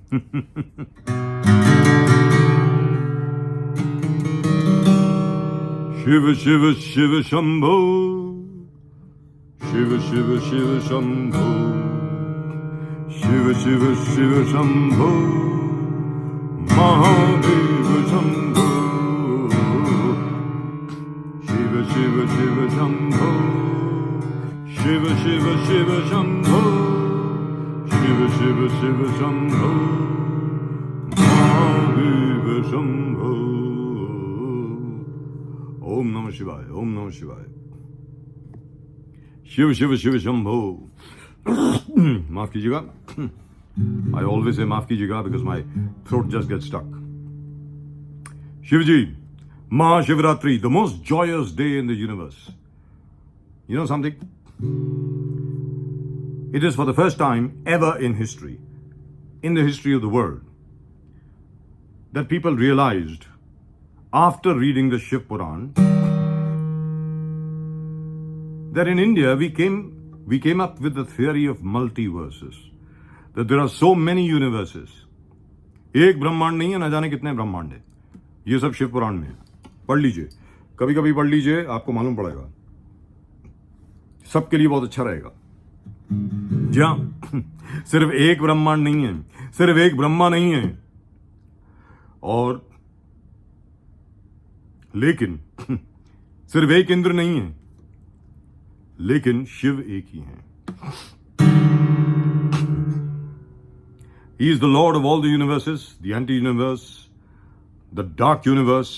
शिव शिव शिव शंभो, शिव शिव शिव शंभो, शिव शिव शिव शंभो, महादेव शंभो, शिव शिव शिव शंभो, शिव शिव शिव शंभो, शिव शिव शिव शंभो, महादेव शंभो। ओम नमः शिवाय, ओम नमः शिवाय। शिव शिव शिव शंभो। माफ कीजिएगा, I always say माफ कीजिएगा because my throat just gets stuck. Shivji, Mahashivratri, the most joyous day in the universe. You know something? It is for the first time ever in history, in the history of the world, that people realized after reading the Shiv Puran that in India we came up with the theory of multiverses, that there are so many universes. एक ब्रह्मांड नहीं है, न जाने कितने ब्रह्मांड है। ये सब शिव पुराण में है। पढ़ लीजिए, कभी कभी पढ़ लीजिए, आपको मालूम पड़ेगा। सबके लिए बहुत अच्छा रहेगा। जहां सिर्फ एक ब्रह्मांड नहीं है, सिर्फ एक ब्रह्मा नहीं है, और लेकिन सिर्फ एक इंद्र नहीं है, लेकिन शिव एक ही है। He is the Lord of all the universes, the anti-universe, the dark universe,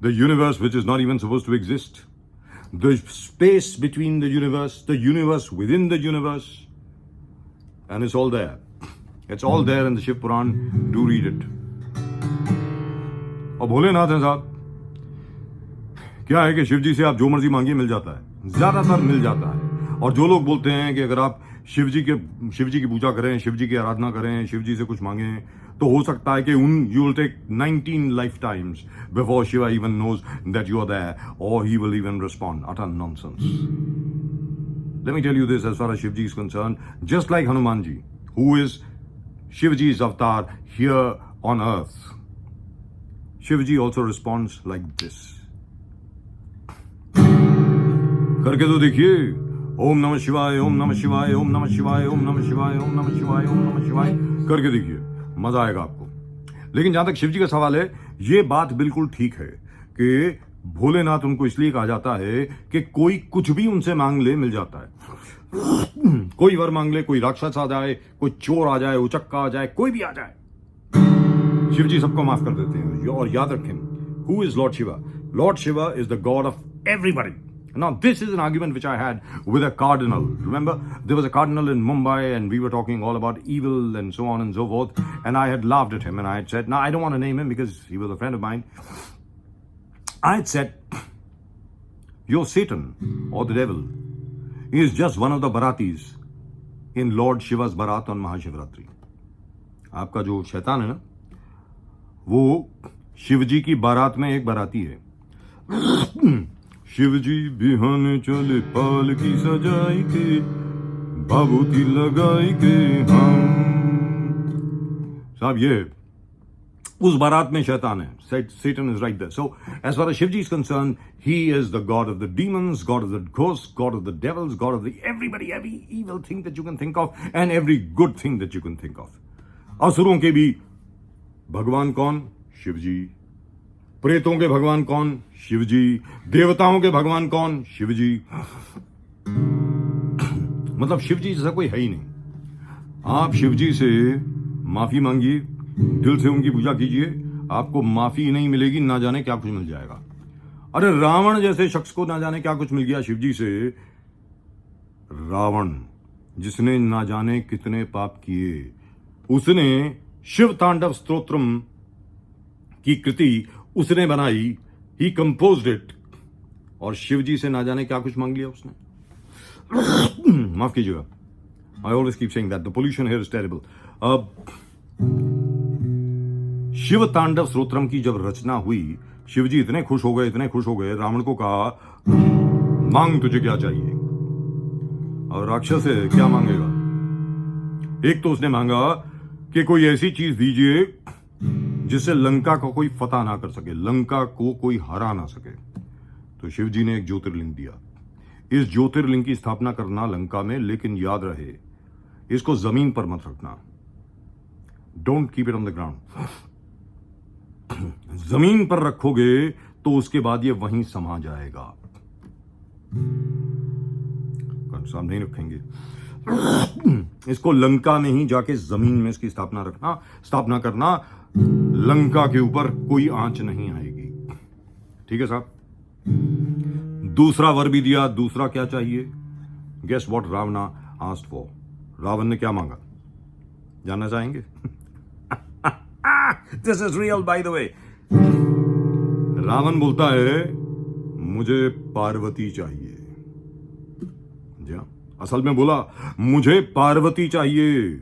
the universe which is not even supposed to exist, the space between the universe within the universe, and it's all there. It's all there in the Shiv Puran. Do read it. और भोलेनाथ हैं साहब, क्या है कि शिव जी से आप जो मर्जी मांगिए मिल जाता है, ज्यादातर मिल जाता है। और जो लोग बोलते हैं कि अगर आप शिव जी की पूजा करें, शिव जी की आराधना करें, शिव जी से कुछ मांगें, तो हो सकता है कि you will take 19 lifetimes before Shiva even knows that you are there, or he will even respond. Utter nonsense. Let me tell you this as far as Shiv ji is concerned, just like Hanuman ji, who is Shiv ji's avatar here on earth, Shiv ji also responds like this. करके तो देखिए, ओम नमः शिवाय, ओम नमः शिवाय, ओम नमः शिवाय, ओम नमः शिवाय, ओम नमः शिवाय, ओम नमः शिवाय, करके देखिए, मजा आएगा आपको। लेकिन जहां तक शिव जी का सवाल है, ये बात बिल्कुल ठीक है कि भोलेनाथ उनको इसलिए कहा जाता है कि कोई कुछ भी उनसे मांग ले मिल जाता है। कोई वर मांग ले, कोई राक्षस आ जाए, कोई चोर आ जाए, उचक्का आ जाए, कोई भी आ जाए, शिव जी सबको माफ कर देते हैं। और याद रखें, who is Lord Shiva? Lord Shiva is the God of everybody. Now, this is an argument which I had with a cardinal. Remember, there was a cardinal in Mumbai and we were talking all about evil and so on and so forth. And I had laughed at him and I had said, now I don't want to name him because he was a friend of mine. I had said, you're Satan or the devil. He is just one of the Baratis in Lord Shiva's Barat on Mahashivratri. आपका जो शैतान है ना, वो शिव जी की बारात में एक बाराती है। शिव जी बिहाने चले पालकी सजाई के, बाबूती लगाई के हम। साहब ये उस बारात में शैतान है। Satan is right there. So as far as Shiv ji is concerned, he is the god of the demons, god of the ghosts, god of the devils, god of the everybody, every evil thing that you can think of and every good thing that you can think of. असुरों के भी भगवान कौन? शिव जी। प्रेतों के भगवान कौन? शिव जी। देवताओं के भगवान कौन? शिव जी। मतलब शिव जी जैसा कोई है ही नहीं। आप शिव जी से माफी मांगिए, दिल से उनकी पूजा कीजिए, आपको माफी नहीं मिलेगी, ना जाने क्या कुछ मिल जाएगा। अरे रावण जैसे शख्स को ना जाने क्या कुछ मिल गया शिव जी से। रावण जिसने ना जाने कितने पाप किए, उसने शिव तांडव स्तोत्रम की कृति उसने बनाई, ही कंपोज्ड इट, और शिव जी से ना जाने क्या कुछ मांग लिया उसने। माफ कीजिएगा, I always keep saying that the pollution here is terrible. अब शिव तांडव स्तोत्रम की जब रचना हुई, शिव जी इतने खुश हो गए, रावण को कहा मांग तुझे क्या चाहिए। और राक्षस है, क्या मांगेगा? एक तो उसने मांगा कि कोई ऐसी चीज दीजिए जिससे लंका को कोई फतह ना कर सके, लंका को कोई हरा ना सके। तो शिव जी ने एक ज्योतिर्लिंग दिया। इस ज्योतिर्लिंग की स्थापना करना लंका में, लेकिन याद रहे इसको जमीन पर मत रखना। Don't keep it on the ground. जमीन पर रखोगे तो उसके बाद ये वहीं समा जाएगा। साहब नहीं रखेंगे, इसको लंका में ही जाके जमीन में इसकी स्थापना करना। लंका के ऊपर कोई आंच नहीं आएगी। ठीक है साहब। दूसरा वर भी दिया। दूसरा क्या चाहिए? Guess what Ravana asked for. Ravan ने क्या मांगा, जानना चाहेंगे? This is real by the way. Ravan बोलता है मुझे पार्वती चाहिए। जी हाँ, असल में बोला मुझे पार्वती चाहिए।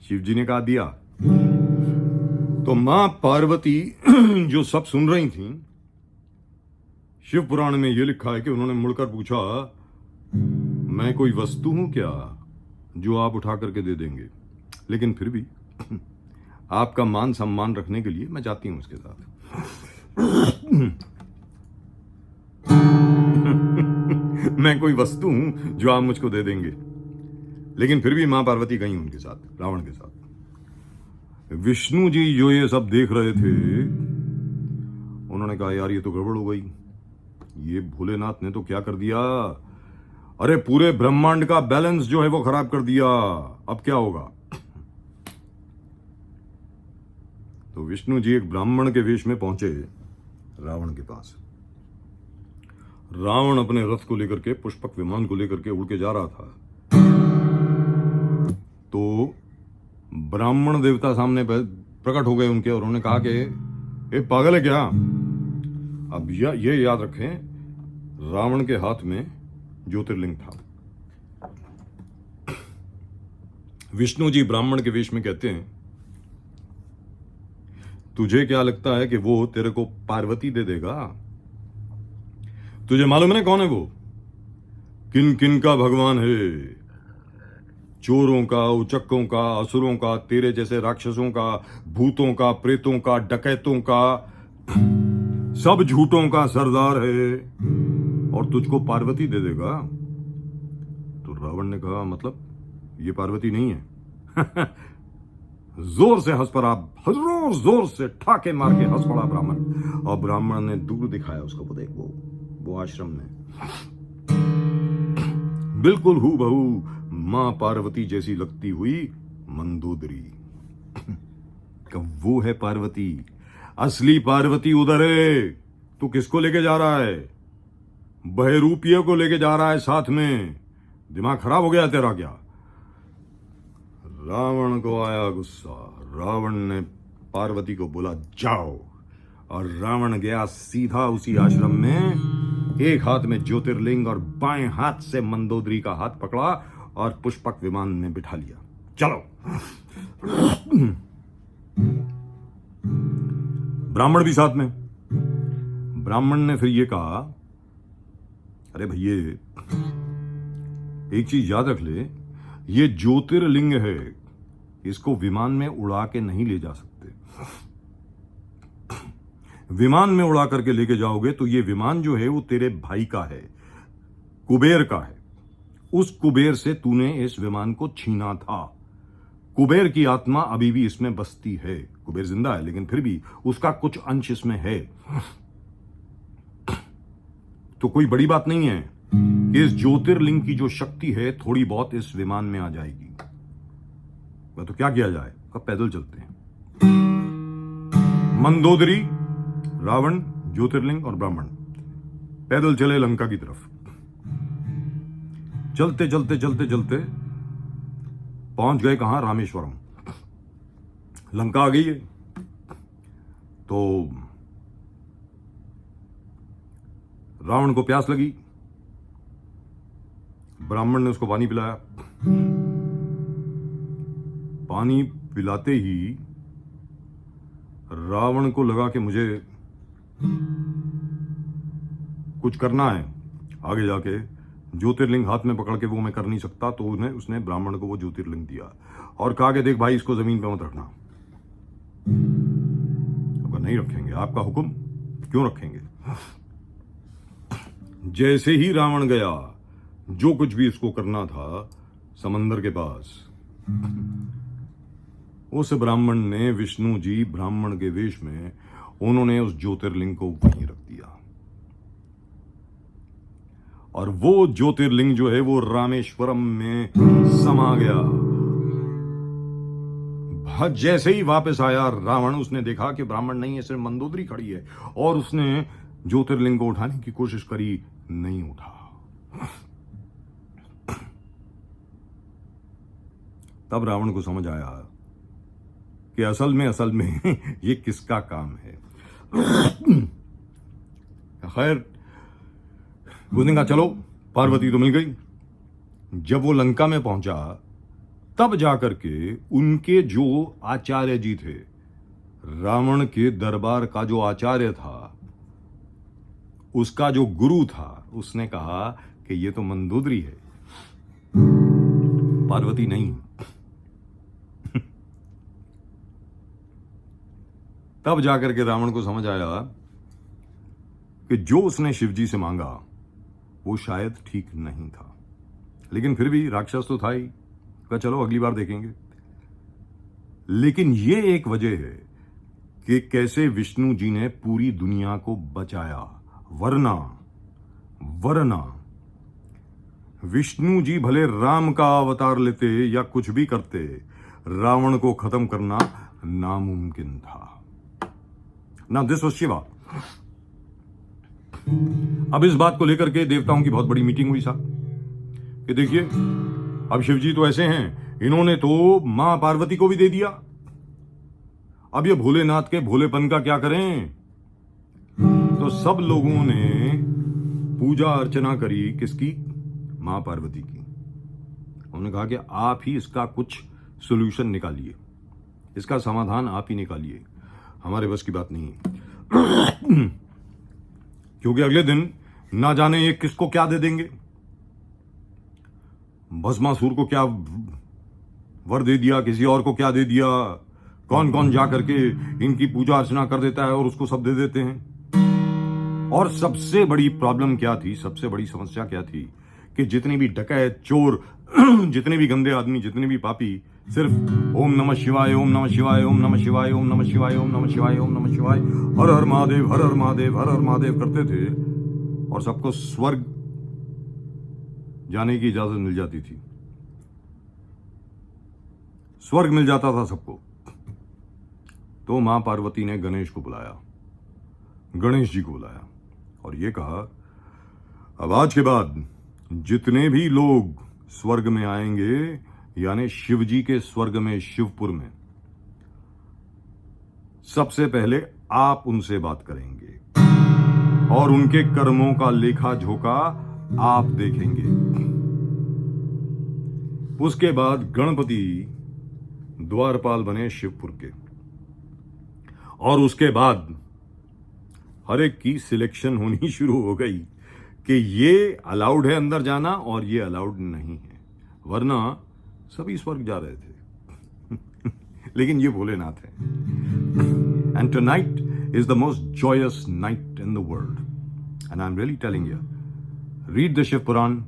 शिव जी ने कहा दिया। तो मां पार्वती जो सब सुन रही थी, शिव पुराण में यह लिखा है कि उन्होंने मुड़कर पूछा, मैं कोई वस्तु हूं क्या जो आप उठा करके दे देंगे? लेकिन फिर भी आपका मान सम्मान रखने के लिए मैं जाती हूं उसके साथ। मैं कोई वस्तु हूं जो आप मुझको दे देंगे। लेकिन फिर भी मां पार्वती गई उनके साथ, रावण के साथ। विष्णु जी जो ये सब देख रहे थे, उन्होंने कहा यार ये तो गड़बड़ हो गई। ये भोलेनाथ ने तो क्या कर दिया, अरे पूरे ब्रह्मांड का बैलेंस जो है वो खराब कर दिया। अब क्या होगा? तो विष्णु जी एक ब्राह्मण के वेश में पहुंचे रावण के पास। रावण अपने रथ को लेकर के, पुष्पक विमान को लेकर के उड़ के जा रहा था। तो ब्राह्मण देवता सामने प्रकट हो गए उनके, और उन्होंने कहा कि ये पागल है क्या? अब ये याद रखें, रावण के हाथ में ज्योतिर्लिंग था। विष्णु जी ब्राह्मण के वेश में कहते हैं, तुझे क्या लगता है कि वो तेरे को पार्वती दे देगा? तुझे मालूम है कौन है वो? किन किन का भगवान है? चोरों का, उचक्कों का, असुरों का, तेरे जैसे राक्षसों का, भूतों का, प्रेतों का, डकैतों का, सब झूठों का सरदार है, और तुझको पार्वती दे देगा? तो रावण ने कहा मतलब ये पार्वती नहीं है। जोर से हंस पड़ा, जोर से ठाके मार के हंस पड़ा ब्राह्मण। और ब्राह्मण ने दूर दिखाया उसको, वो देख वो आश्रम में बिल्कुल हूबहू मां पार्वती जैसी लगती हुई मंदोदरी। वो है पार्वती, असली पार्वती उधर है। तू किसको लेके जा रहा है? बहरूपियों को लेके जा रहा है साथ में। दिमाग खराब हो गया तेरा क्या? रावण को आया गुस्सा। रावण ने पार्वती को बोला जाओ, और रावण गया सीधा उसी आश्रम में। एक हाथ में ज्योतिर्लिंग और बाएं हाथ से मंदोदरी का हाथ पकड़ा और पुष्पक विमान में बिठा लिया। चलो। ब्राह्मण भी साथ में। ब्राह्मण ने फिर ये कहा, अरे भैये एक चीज याद रख ले, ये ज्योतिर्लिंग है, इसको विमान में उड़ा के नहीं ले जा सकते। विमान में उड़ा करके लेके जाओगे तो ये विमान जो है वो तेरे भाई का है, कुबेर का है। उस कुबेर से तूने इस विमान को छीना था। कुबेर की आत्मा अभी भी इसमें बसती है। कुबेर जिंदा है लेकिन फिर भी उसका कुछ अंश इसमें है। तो कोई बड़ी बात नहीं है कि इस ज्योतिर्लिंग की जो शक्ति है थोड़ी बहुत इस विमान में आ जाएगी। वह तो क्या किया जाए, कब पैदल चलते हैं। मंदोदरी, रावण, ज्योतिर्लिंग और ब्राह्मण पैदल चले लंका की तरफ। चलते चलते चलते चलते पहुंच गए कहां? रामेश्वरम। लंका आ गई है। तो रावण को प्यास लगी, ब्राह्मण ने उसको पानी पिलाया। पानी पिलाते ही रावण को लगा कि मुझे कुछ करना है आगे जाके, ज्योतिर्लिंग हाथ में पकड़ के वो मैं कर नहीं सकता, तो उसने ब्राह्मण को वो ज्योतिर्लिंग दिया और कहा कि देख भाई, इसको जमीन पे मत रखना। अब नहीं रखेंगे, आपका हुक्म, क्यों रखेंगे। जैसे ही रावण गया, जो कुछ भी उसको करना था समंदर के पास, उस ब्राह्मण ने, विष्णु जी ब्राह्मण के वेश में, उन्होंने उस ज्योतिर्लिंग को वहीं रख दिया और वो ज्योतिर्लिंग जो है वो रामेश्वरम में समा गया। जैसे ही वापस आया रावण, उसने देखा कि ब्राह्मण नहीं है, सिर्फ मंदोदरी खड़ी है, और उसने ज्योतिर्लिंग को उठाने की कोशिश करी, नहीं उठा। तब रावण को समझ आया कि असल में ये किसका काम है। खैर, उसने कहा चलो, पार्वती तो मिल गई। जब वो लंका में पहुंचा, तब जाकर के उनके जो आचार्य जी थे, रावण के दरबार का जो आचार्य था, उसका जो गुरु था, उसने कहा कि ये तो मंदोदरी है, पार्वती नहीं। तब जाकर के रावण को समझ आया कि जो उसने शिवजी से मांगा वो शायद ठीक नहीं था, लेकिन फिर भी राक्षस तो था ही, कहा चलो अगली बार देखेंगे। लेकिन ये एक वजह है कि कैसे विष्णु जी ने पूरी दुनिया को बचाया, वरना विष्णु जी भले राम का अवतार लेते या कुछ भी करते, रावण को खत्म करना नामुमकिन था। ना दिस वाज शिवा। अब इस बात को लेकर के देवताओं की बहुत बड़ी मीटिंग हुई साहब कि देखिए, अब शिवजी तो ऐसे हैं, इन्होंने तो मां पार्वती को भी दे दिया, अब ये भोलेनाथ के भोलेपन का क्या करें। तो सब लोगों ने पूजा अर्चना करी, किसकी, मां पार्वती की। उन्होंने कहा कि आप ही इसका कुछ सॉल्यूशन निकालिए, इसका समाधान आप ही निकालिए, हमारे बस की बात नहीं है। क्योंकि अगले दिन ना जाने ये किसको क्या दे देंगे, भस्मासुर को क्या वर दे दिया, किसी और को क्या दे दिया, कौन कौन जा करके इनकी पूजा अर्चना कर देता है और उसको सब दे देते हैं। और सबसे बड़ी प्रॉब्लम क्या थी, सबसे बड़ी समस्या क्या थी कि जितने भी डकैत, चोर, जितने भी गंदे आदमी, जितने भी पापी, सिर्फ ओम नमः शिवाय, ओम नमः शिवाय, ओम नमः शिवाय, ओम नमः शिवाय, ओम नमः शिवाय, ओम नमः शिवाय, हर हर महादेव, हर हर महादेव, हर हर महादेव करते थे और सबको स्वर्ग जाने की इजाजत मिल जाती थी, स्वर्ग मिल जाता था सबको। तो मां पार्वती ने गणेश को बुलाया, गणेश जी को बुलाया और ये कहा, अब आज के बाद जितने भी लोग स्वर्ग में आएंगे, यानी शिव जी के स्वर्ग में, शिवपुर में, सबसे पहले आप उनसे बात करेंगे और उनके कर्मों का लेखा जोखा आप देखेंगे। उसके बाद गणपति द्वारपाल बने शिवपुर के, और उसके बाद हर एक की सिलेक्शन होनी शुरू हो गई कि ये अलाउड है अंदर जाना और ये अलाउड नहीं है, वरना सभी स्वर्ग जा रहे थे। लेकिन ये भोलेनाथ है। And tonight is the most joyous night in the world, and I am really telling you, read the Shiva Purana.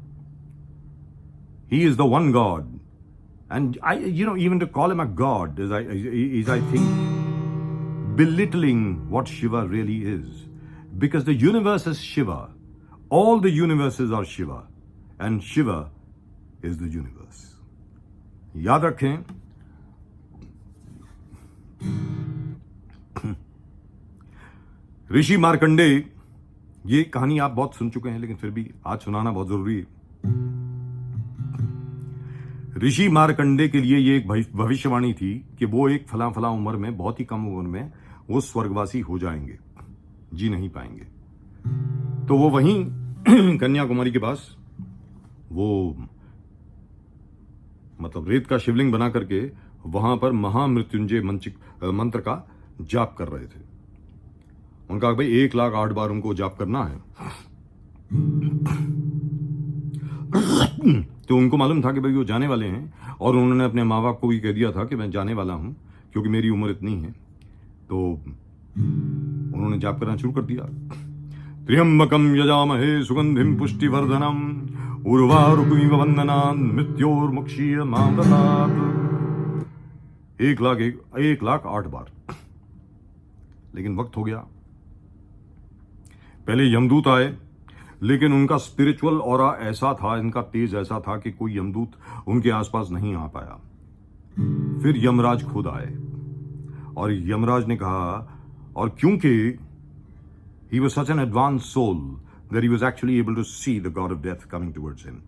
He is the one God, and even to call him a God is I think belittling what Shiva really is, because the universe is Shiva. All the universes are Shiva, and Shiva is the universe. याद रखें, ऋषि मार्कंडे, ये कहानी आप बहुत सुन चुके हैं, लेकिन फिर भी आज सुनाना बहुत जरूरी है. ऋषि मार्कंडे के लिए ये एक भविष्यवाणी थी कि वो एक फला उम्र में, बहुत ही कम उम्र में वो स्वर्गवासी हो जाएंगे, जी नहीं पाएंगे. तो वो वहीं कन्याकुमारी के पास वो मतलब रेत का शिवलिंग बना करके वहां पर महामृत्युंजय मंत्र का जाप कर रहे थे. उनका भाई 1,08,000 उनको जाप करना है. तो उनको मालूम था कि भाई वो जाने वाले हैं, और उन्होंने अपने माँ बाप को भी कह दिया था कि मैं जाने वाला हूँ, क्योंकि मेरी उम्र इतनी है। तो उन्होंने जाप करना शुरू कर दिया। त्र्यंबकम यजामहे सुगंधिम पुष्टिवर्धनम उर्वारुकमिव वंदनान् मृत्योर्मुक्षीयमामृतात्। 1,08 बार। लेकिन वक्त हो गया। पहले यमदूत आए, लेकिन उनका स्पिरिचुअल ऑरा ऐसा था, इनका तेज ऐसा था कि कोई यमदूत उनके आसपास नहीं आ पाया। फिर यमराज खुद आए, और यमराज ने कहा, और क्योंकि he was such an advanced soul that he was actually able to see the god of death coming towards him.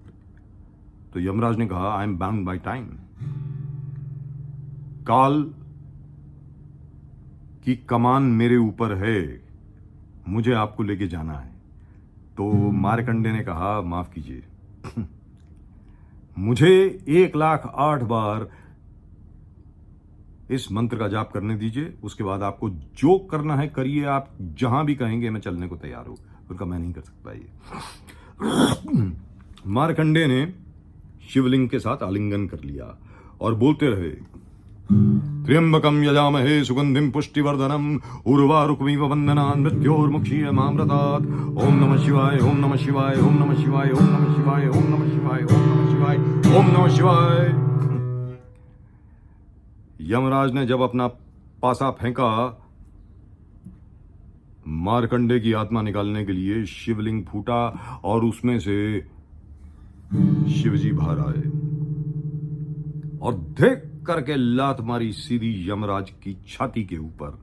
तो यमराज ने कहा, I am bound by time. काल की कमान मेरे ऊपर है, मुझे आपको लेके जाना है। तो मार्कंडे ने कहा, माफ कीजिए, मुझे 1,08 बार इस मंत्र का जाप करने दीजिए, उसके बाद आपको जो करना है करिए, आप जहां भी कहेंगे मैं चलने को तैयार हूं। उनका मैं नहीं कर सकता ये। मार्कंडे ने शिवलिंग के साथ आलिंगन कर लिया और बोलते रहे, त्र्यंबकम यजामहे सुगंधिम पुष्टिवर्धनम उर्वारुकमिव वंदनान् मृत्योर्मुक्षीयमामृतात्। ओम नमः शिवाय, ओम नमः शिवाय, ओम नमः शिवाय, ओम नमः शिवाय, ओम नमः शिवाय, ओम नमः शिवाय, ओम नमः शिवाय। यमराज ने जब अपना पासा फेंका मार्कंडे की आत्मा निकालने के लिए, शिवलिंग फूटा और उसमें से शिवजी बाहर आए और देख करके लात मारी सीधी यमराज की छाती के ऊपर।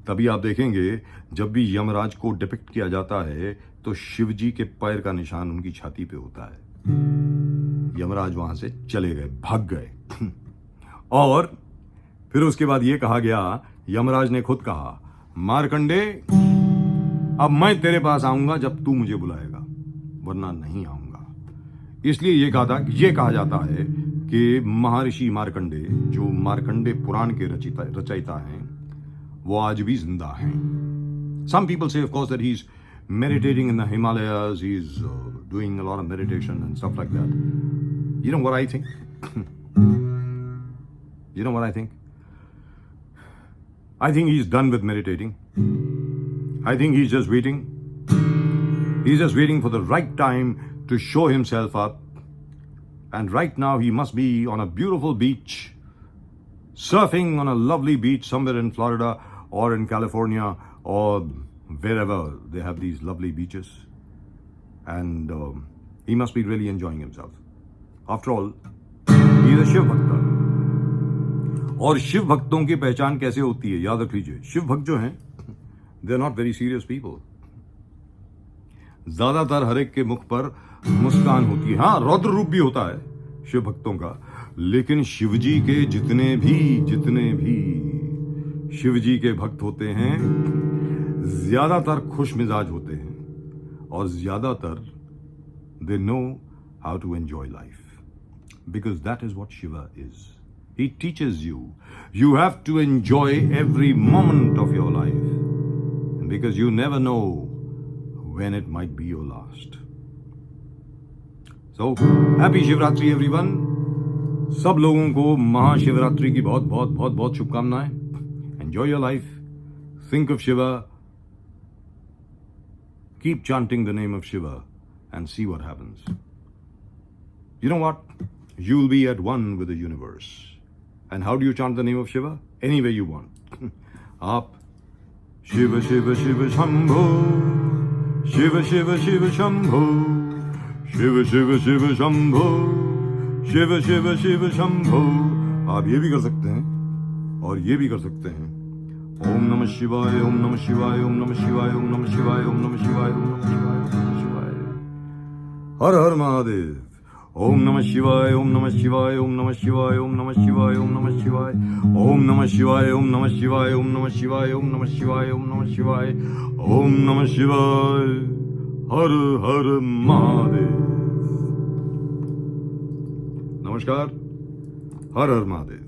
तभी आप देखेंगे जब भी यमराज को डिपिक्ट किया जाता है तो शिवजी के पैर का निशान उनकी छाती पे होता है। यमराज वहां से चले गए, भाग गए। और फिर उसके बाद यह कहा गया, यमराज ने खुद कहा, मार्कंडे अब मैं तेरे पास आऊंगा जब तू मुझे बुलाएगा, वरना नहीं आऊंगा। इसलिए यह कहा जाता है कि महर्षि मार्कंडे, जो मार्कंडे पुराण के रचयिता हैं, वो आज भी जिंदा हैं। Some people say, of course, that he's meditating in the Himalayas, he's doing a lot of meditation and stuff like that. You know what I think? You know what I think? I think he's done with meditating. I think he's just waiting. He's just waiting for the right time to show himself up. And right now he must be on a beautiful beach, surfing on a lovely beach somewhere in Florida or in California or wherever they have these lovely beaches. And he must be really enjoying himself. After all, he is a Shiv Bhakta. और शिव भक्तों की पहचान कैसे होती है, याद रख लीजिए, शिव भक्त जो हैं, they are not very serious people. ज्यादातर हर एक के मुख पर मुस्कान होती है। हाँ, रौद्र रूप भी होता है शिव भक्तों का, लेकिन शिवजी के जितने भी शिवजी के भक्त होते हैं, ज्यादातर खुश मिजाज होते हैं और ज्यादातर they know how to enjoy life, because that is what Shiva इज। He teaches you. You have to enjoy every moment of your life, because you never know when it might be your last. So, happy Shivratri everyone. सब लोगों को महाशिवरात्रि की बहुत शुभकामनाएं। Enjoy your life. Think of Shiva. Keep chanting the name of Shiva and see what happens. You know what? You will be at one with the universe. And how do you chant the name of Shiva? Any way you want. Aap Shiva Shiva Shiva Shambho, Shiva Shiva Shiva Shambho, Shiva Shiva Shiva Shambho, Shiva Shiva Shiva Shambho। आप ये भी कर सकते हैं और ये भी कर सकते हैं। ओम नमः शिवाय, ओम नमः शिवाय, ओम नमः शिवाय, ओम नमः शिवाय, ओम नमः शिवाय, ओम नमः शिवाय, ओम नमः शिवाय। हर हर महादेव। ओम नमः शिवाय, ओम नमः शिवाय, ओम नमः शिवाय, ओम नमः शिवाय, ओम नमः शिवाय, ओम नमः शिवाय, ओम नमः शिवाय, ओम नमः शिवाय, ओम नमः शिवाय, ओम नमः शिवाय, ओम नमः शिवाय। हर हर महादेव। नमस्कार, हर हर महादेव।